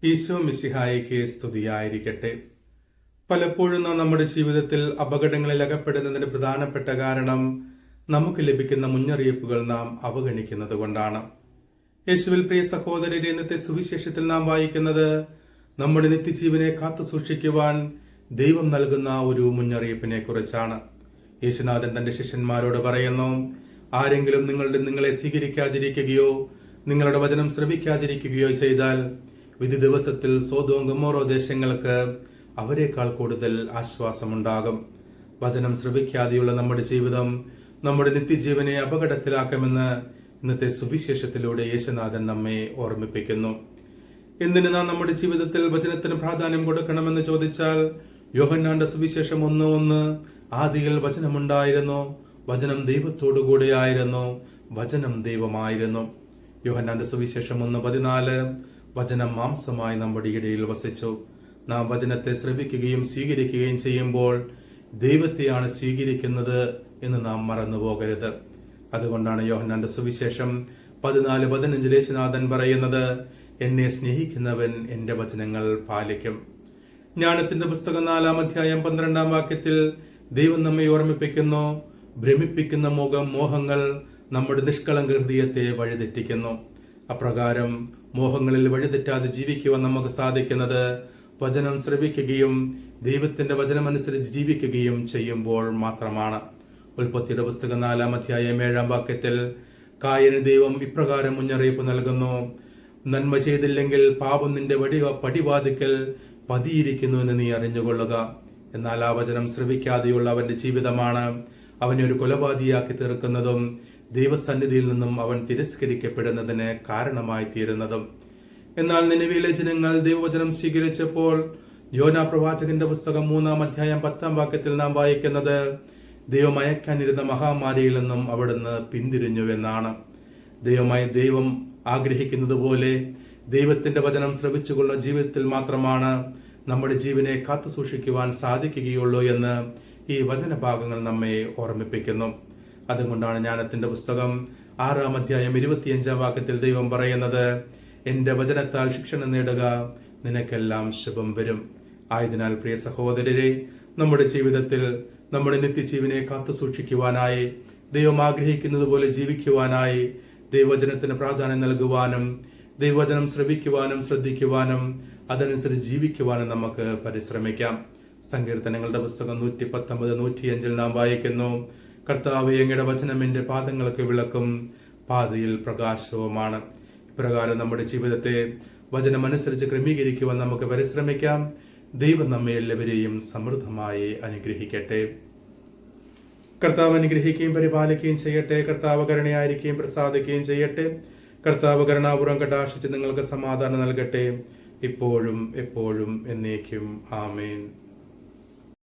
ഈശോ മിശിഹായിക്ക് സ്തുതിയായിരിക്കട്ടെ. പലപ്പോഴും നാം നമ്മുടെ ജീവിതത്തിൽ അപകടങ്ങളിൽ അകപ്പെടുന്നതിന് പ്രധാനപ്പെട്ട കാരണം നമുക്ക് ലഭിക്കുന്ന മുന്നറിയിപ്പുകൾ നാം അവഗണിക്കുന്നത് കൊണ്ടാണ്. യേശുവിൽ പ്രിയ സഹോദരരെ, ഇന്നത്തെ സുവിശേഷത്തിൽ നാം വായിക്കുന്നത് നമ്മുടെ നിത്യജീവനെ കാത്തു സൂക്ഷിക്കുവാൻ ദൈവം നൽകുന്ന ഒരു മുന്നറിയിപ്പിനെ കുറിച്ചാണ്. യേശുനാഥൻ തന്റെ ശിഷ്യന്മാരോട് പറയുന്നു, ആരെങ്കിലും നിങ്ങളെ സ്വീകരിക്കാതിരിക്കുകയോ നിങ്ങളുടെ വചനം ശ്രവിക്കാതിരിക്കുകയോ ചെയ്താൽ വിധി ദിവസത്തിൽ സോദോം ഗൊമോറ ദേശങ്ങൾക്ക് അവരെക്കാൾ കൂടുതൽ ആശ്വാസമുണ്ടാകും. വചനം ശ്രവിക്കാതെയുള്ള നമ്മുടെ ജീവിതം നമ്മുടെ നിത്യജീവനെ അപകടത്തിലാക്കുമെന്ന് ഇന്നത്തെ സുവിശേഷത്തിലൂടെ യേശുനാഥൻ നമ്മെ ഓർമ്മിപ്പിക്കുന്നു. എന്തിന് നാം നമ്മുടെ ജീവിതത്തിൽ വചനത്തിന് പ്രാധാന്യം കൊടുക്കണമെന്ന് ചോദിച്ചാൽ, യോഹന്നാന്റെ സുവിശേഷം 1:1 ആദിയിൽ വചനമുണ്ടായിരുന്നു, വചനം ദൈവത്തോടു കൂടെയായിരുന്നു, വചനം ദൈവമായിരുന്നു. യോഹന്നാന്റെ സുവിശേഷം 1:14 വചനം മാംസമായി നമ്മുടെ ഇടയിൽ വസിച്ചു. നാം വചനത്തെ ശ്രവിക്കുകയും സ്വീകരിക്കുകയും ചെയ്യുമ്പോൾ ദൈവത്തെയാണ് സ്വീകരിക്കുന്നത് എന്ന് നാം മറന്നു പോകരുത്. അതുകൊണ്ടാണ് യോഹന്നാന്റെ സുവിശേഷം 14:15 യേശുനാഥൻ പറയുന്നത്, എന്നെ സ്നേഹിക്കുന്നവൻ എന്റെ വചനങ്ങൾ പാലിക്കും. ജ്ഞാനത്തിന്റെ പുസ്തകം 4-ാം അധ്യായം 12-ാം വാക്യത്തിൽ ദൈവം നമ്മെ ഓർമ്മിപ്പിക്കുന്നു, ഭ്രമിപ്പിക്കുന്ന മോഹങ്ങൾ നമ്മുടെ നിഷ്കളങ്ക ഹൃദയത്തെ വഴിതെറ്റിക്കുന്നു. അപ്രകാരം മോഹങ്ങളിൽ വഴിതെറ്റാതെ ജീവിക്കുവാൻ നമുക്ക് സാധിക്കുന്നത് വചനം ശ്രവിക്കുകയും ദൈവത്തിന്റെ വചനമനുസരിച്ച് ജീവിക്കുകയും ചെയ്യുമ്പോൾ മാത്രമാണ്. ഉൽപ്പത്തിയുടെ പുസ്തകം 4-ാം അധ്യായം 7-ാം വാക്യത്തിൽ കായന് ദൈവം ഇപ്രകാരം മുന്നറിയിപ്പ് നൽകുന്നു, നന്മ ചെയ്തില്ലെങ്കിൽ പാപം നിന്റെ പടിവാതിക്കൽ പതിയിരിക്കുന്നു എന്ന് നീ അറിഞ്ഞുകൊള്ളുക. എന്നാൽ ആ വചനം ശ്രവിക്കാതെയുള്ള അവന്റെ ജീവിതമാണ് അവനെ ഒരു കൊലപാതകിയാക്കി തീർക്കുന്നതും ദൈവസന്നിധിയിൽ നിന്നും അവൻ തിരസ്കരിക്കപ്പെടുന്നതിന് കാരണമായി തീരുന്നതും. എന്നാൽ നിനിവേയിലെ ജനങ്ങൾ ദൈവവചനം സ്വീകരിച്ചപ്പോൾ യോനാ പ്രവാചകന്റെ പുസ്തകം 3-ാം അധ്യായം 10-ാം വാക്യത്തിൽ നാം വായിക്കുന്നത്, ദൈവം അയക്കാനിരുന്ന മഹാമാരിയിൽ നിന്നും അവിടുന്ന് പിന്തിരിഞ്ഞുവെന്നാണ്. ദൈവം ആഗ്രഹിക്കുന്നത് പോലെ ദൈവത്തിന്റെ വചനം ശ്രവിച്ചുകൊള്ളുന്ന ജീവിതത്തിൽ മാത്രമാണ് നമ്മുടെ ജീവനെ കാത്തു സൂക്ഷിക്കുവാൻ സാധിക്കുകയുള്ളൂ എന്ന് ഈ വചനഭാഗങ്ങൾ നമ്മെ ഓർമ്മിപ്പിക്കുന്നു. അതുകൊണ്ടാണ് ജ്ഞാനത്തിന്റെ പുസ്തകം 6-ാം അധ്യായം 25-ാം വാക്യത്തിൽ ദൈവം പറയുന്നത്, എന്റെ വചനത്താൽ ശിക്ഷണം നേടുക, നിനക്കെല്ലാം ശുഭം വരും. ആയതിനാൽ പ്രിയ സഹോദരരെ, നമ്മുടെ ജീവിതത്തിൽ നമ്മുടെ നിത്യജീവനെ കാത്തു സൂക്ഷിക്കുവാനായി, ദൈവം ആഗ്രഹിക്കുന്നത് പോലെ ജീവിക്കുവാനായി, ദൈവവചനത്തിന് പ്രാധാന്യം നൽകുവാനും ദൈവവചനം ശ്രവിക്കുവാനും ശ്രദ്ധിക്കുവാനും അതനുസരിച്ച് ജീവിക്കുവാനും നമുക്ക് പരിശ്രമിക്കാം. സങ്കീർത്തനങ്ങളുടെ പുസ്തകം 119-105 നാം വായിക്കുന്നു, കർത്താവേ, അങ്ങയുടെ വചനം എന്റെ പാദങ്ങൾക്ക് വിളക്കും പാതയിൽ പ്രകാശവുമാണ്. ഇപ്രകാരം നമ്മുടെ ജീവിതത്തെ വചനമനുസരിച്ച് ക്രമീകരിക്കുവാൻ നമുക്ക് പരിശ്രമിക്കാം. ദൈവം നമ്മെ എല്ലാവരെയും സമൃദ്ധമായി അനുഗ്രഹിക്കട്ടെ. കർത്താവ് അനുഗ്രഹിക്കുകയും പരിപാലിക്കുകയും ചെയ്യട്ടെ. കർത്താവ് കരുണയായിരിക്കുകയും പ്രസാദിക്കുകയും ചെയ്യട്ടെ. കർത്താവ് കരുണാപൂർവ്വം കടാക്ഷിച്ച് നിങ്ങൾക്ക് സമാധാനം നൽകട്ടെ, ഇപ്പോഴും എപ്പോഴും എന്നേക്കും. ആമേൻ.